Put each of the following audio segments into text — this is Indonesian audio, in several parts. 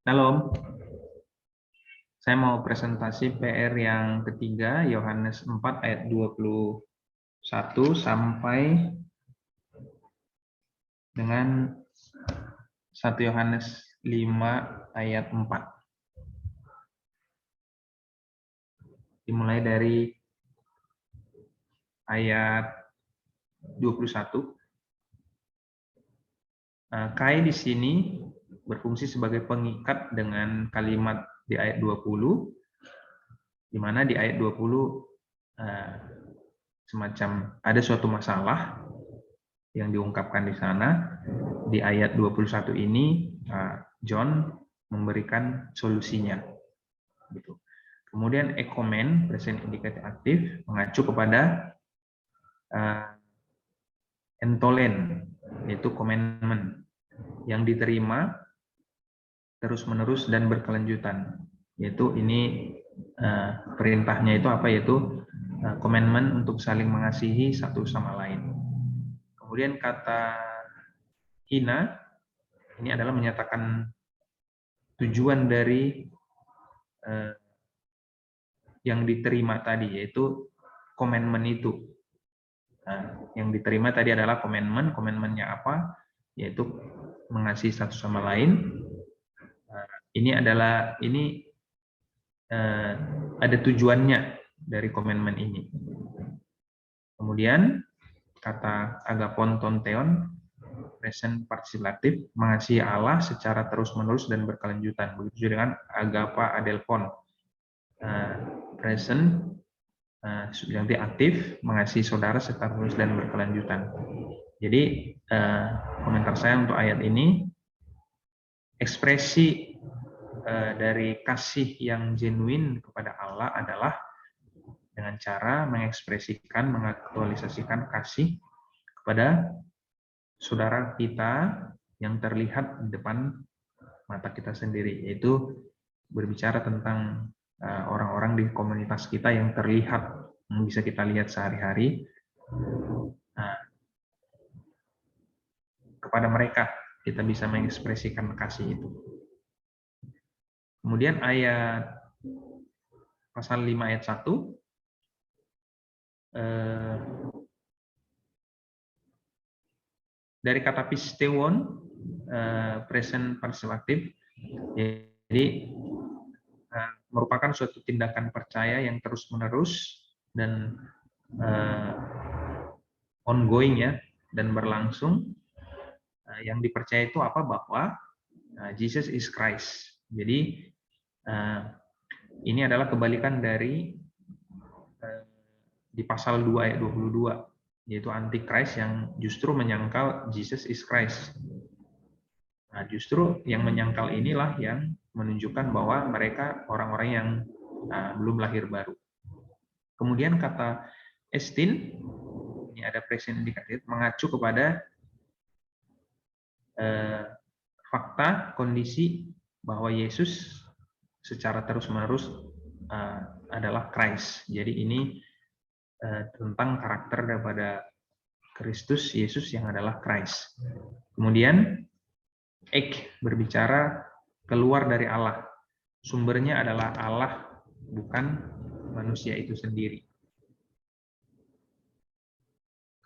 Shalom, saya mau presentasi PR yang ketiga, Yohanes 4 ayat 21 sampai dengan 1 Yohanes 5 ayat 4. Dimulai dari ayat 21. Kai di sini berfungsi sebagai pengikat dengan kalimat di ayat 20, di mana di ayat 20 semacam ada suatu masalah yang diungkapkan di sana. Di ayat 21 ini John memberikan solusinya. Gitu. Kemudian ekomen, present indicated aktif, mengacu kepada entolen, yaitu commandment, yang diterima terus-menerus dan berkelanjutan. Yaitu ini perintahnya itu apa? Yaitu commandment untuk saling mengasihi satu sama lain. Kemudian kata hina, ini adalah menyatakan tujuan dari yang diterima tadi, yaitu commandment itu. Nah, yang diterima tadi adalah commandment. Commandment-nya apa? Yaitu mengasihi satu sama lain. Ini ada tujuannya dari commandment ini. Kemudian kata agapon tonteon, present participatif, mengasihi Allah secara terus-menerus dan berkelanjutan. Begitu juga dengan agapa adelphon, present substantif aktif, mengasihi saudara secara terus dan berkelanjutan. Jadi komentar saya untuk ayat ini, ekspresi dari kasih yang genuine kepada Allah adalah dengan cara mengekspresikan, mengaktualisasikan kasih kepada saudara kita yang terlihat di depan mata kita sendiri, yaitu berbicara tentang orang-orang di komunitas kita yang terlihat, yang bisa kita lihat sehari-hari. Kepada mereka kita bisa mengekspresikan kasih itu. Kemudian ayat pasal 5 ayat 1, dari kata pistewon, present participative, jadi merupakan suatu tindakan percaya yang terus-menerus dan ongoing ya, dan berlangsung. Yang dipercaya itu apa? Bahwa Jesus is Christ. Jadi ini adalah kebalikan dari di pasal 2 ayat 22, yaitu antikris yang justru menyangkal Jesus is Christ. Nah, justru yang menyangkal inilah yang menunjukkan bahwa mereka orang-orang yang belum lahir baru. Kemudian kata estin, ini ada present indicated, mengacu kepada fakta, kondisi bahwa Yesus secara terus-menerus adalah Christ. Jadi ini tentang karakter daripada Kristus Yesus yang adalah Christ. Kemudian ek berbicara keluar dari Allah. Sumbernya adalah Allah, bukan manusia itu sendiri.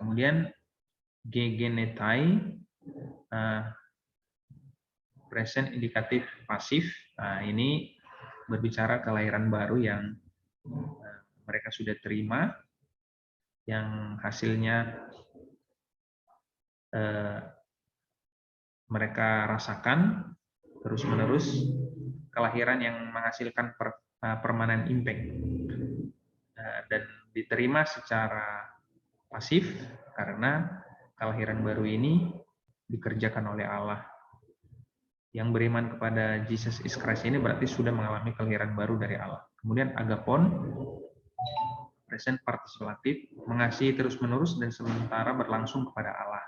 Kemudian gegenetai, present indikatif pasif. Ini berbicara kelahiran baru yang mereka sudah terima, yang hasilnya mereka rasakan terus-menerus, kelahiran yang menghasilkan permanent impact, dan diterima secara pasif karena kelahiran baru ini dikerjakan oleh Allah. Yang beriman kepada Jesus is Christ ini berarti sudah mengalami kelahiran baru dari Allah. Kemudian agapon, present participatif, mengasihi terus-menerus dan sementara berlangsung kepada Allah.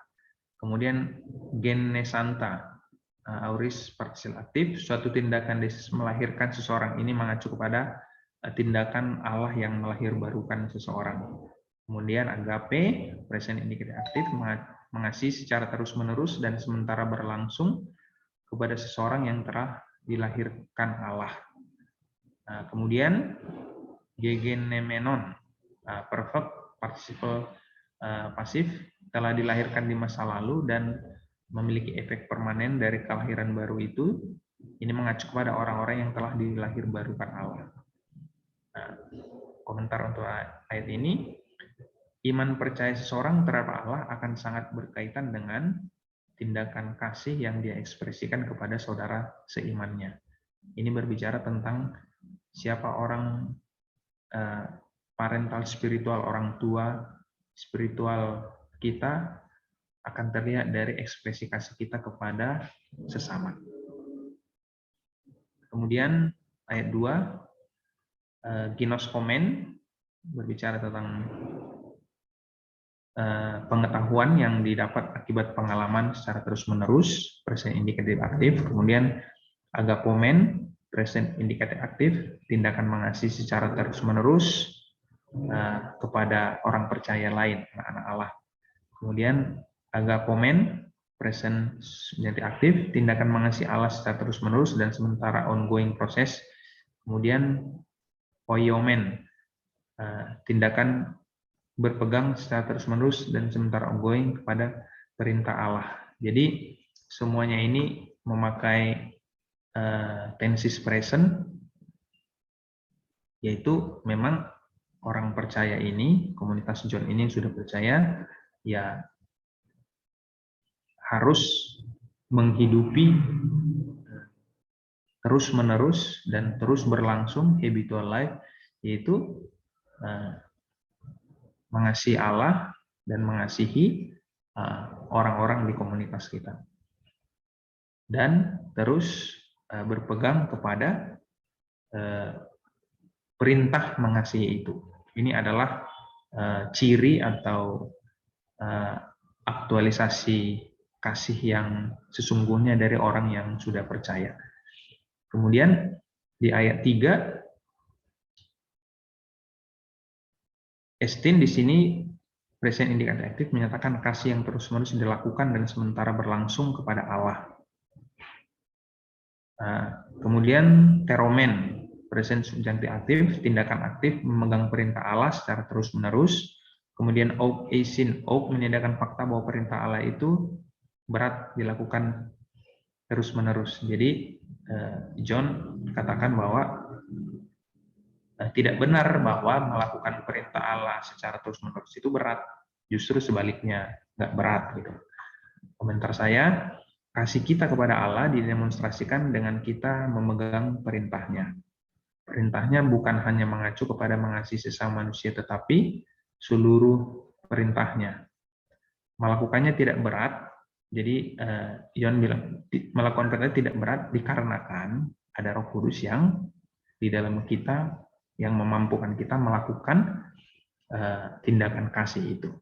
Kemudian genesanta, auris participatif, suatu tindakan melahirkan seseorang, ini mengacu kepada tindakan Allah yang melahirbarukan seseorang. Kemudian agape, present indicated aktif, mengasihi secara terus-menerus dan sementara berlangsung kepada seseorang yang telah dilahirkan Allah. Nah, kemudian gegenemenon, perfect participle pasif, telah dilahirkan di masa lalu dan memiliki efek permanen dari kelahiran baru itu. Ini mengacu kepada orang-orang yang telah dilahirbarukan Allah. Nah, komentar untuk ayat ini, iman percaya seseorang terhadap Allah akan sangat berkaitan dengan tindakan kasih yang dia ekspresikan kepada saudara seimannya. Ini berbicara tentang siapa orang parental spiritual, orang tua spiritual kita akan terlihat dari ekspresi kasih kita kepada sesama. Kemudian ayat 2, ginoskomen, berbicara tentang pengetahuan yang didapat akibat pengalaman secara terus-menerus, present indikatif aktif. Kemudian agapomen, present indikatif aktif, tindakan mengasihi secara terus-menerus kepada orang percaya lain, anak-anak Allah. Kemudian agapomen, present indikatif aktif, tindakan mengasihi Allah secara terus-menerus dan sementara ongoing proses. Kemudian poiomen, tindakan berpegang secara terus-menerus dan sementara ongoing kepada perintah Allah. Jadi semuanya ini memakai tensis present, yaitu memang orang percaya ini, komunitas John ini yang sudah percaya, ya harus menghidupi terus-menerus dan terus berlangsung habitual life, yaitu mengasihi Allah dan mengasihi orang-orang di komunitas kita. Dan terus berpegang kepada perintah mengasihi itu. Ini adalah ciri atau aktualisasi kasih yang sesungguhnya dari orang yang sudah percaya. Kemudian di ayat 3, Estin di sini present indikatif aktif menyatakan kasih yang terus-menerus dilakukan dan sementara berlangsung kepada Allah. Kemudian teromen, present subjunctive aktif, tindakan aktif memegang perintah Allah secara terus-menerus. Kemudian oak eisin, oak menyediakan fakta bahwa perintah Allah itu berat dilakukan terus-menerus. Jadi John katakan bahwa tidak benar bahwa melakukan perintah Allah secara terus-menerus itu berat. Justru sebaliknya, nggak berat gitu. Komentar saya, kasih kita kepada Allah didemonstrasikan dengan kita memegang perintahnya. Perintahnya bukan hanya mengacu kepada mengasihi sesama manusia, tetapi seluruh perintahnya. Melakukannya tidak berat, jadi Yon bilang, melakukan perintah tidak berat dikarenakan ada Roh Kudus yang di dalam kita yang memampukan kita melakukan tindakan kasih itu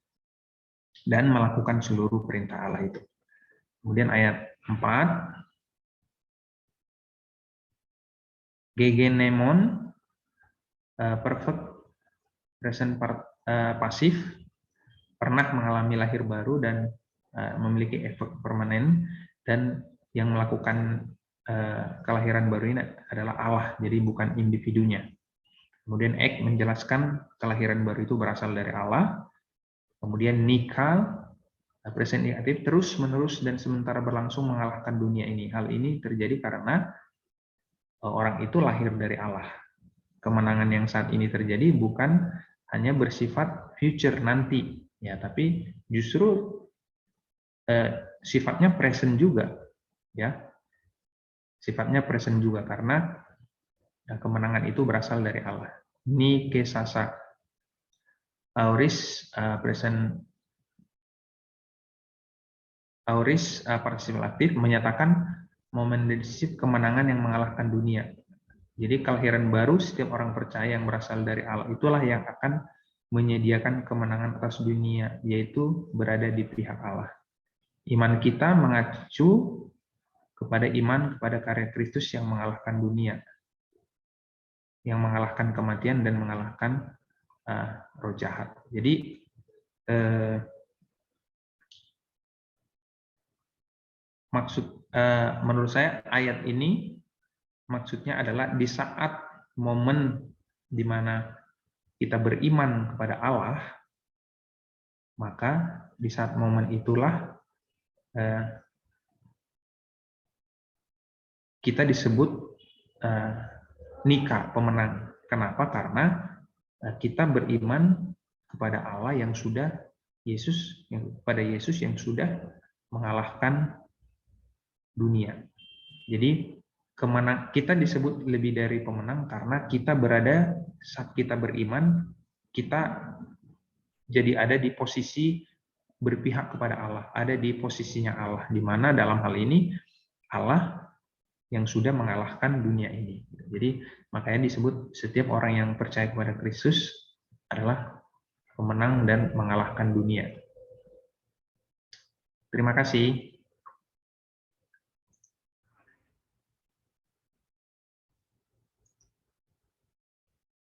dan melakukan seluruh perintah Allah itu. Kemudian ayat 4, gegenemon, perfect present pasif, pernah mengalami lahir baru dan memiliki efek permanen, dan yang melakukan kelahiran baru ini adalah Allah, jadi bukan individunya. Kemudian ek menjelaskan kelahiran baru itu berasal dari Allah. Kemudian nikah, present indikatif, terus-menerus dan sementara berlangsung mengalahkan dunia ini. Hal ini terjadi karena orang itu lahir dari Allah. Kemenangan yang saat ini terjadi bukan hanya bersifat future nanti, ya, tapi justru sifatnya present juga, ya, sifatnya present juga karena kemenangan itu berasal dari Allah. Nike sasa auris present auris participle aktif menyatakan momen decisive kemenangan yang mengalahkan dunia. Jadi kelahiran baru setiap orang percaya yang berasal dari Allah itulah yang akan menyediakan kemenangan atas dunia, yaitu berada di pihak Allah. Iman kita mengacu kepada iman kepada karya Kristus yang mengalahkan dunia, yang mengalahkan kematian dan mengalahkan roh jahat. Jadi menurut saya ayat ini maksudnya adalah di saat momen di mana kita beriman kepada Allah, maka di saat momen itulah kita disebut nikah pemenang. Kenapa? Karena kita beriman kepada Allah yang sudah kepada Yesus yang sudah mengalahkan dunia. Jadi kita disebut lebih dari pemenang karena kita berada saat kita beriman, kita jadi ada di posisi berpihak kepada Allah, ada di posisinya Allah, di mana dalam hal ini Allah yang sudah mengalahkan dunia ini. Jadi makanya disebut setiap orang yang percaya kepada Kristus adalah pemenang dan mengalahkan dunia. Terima kasih.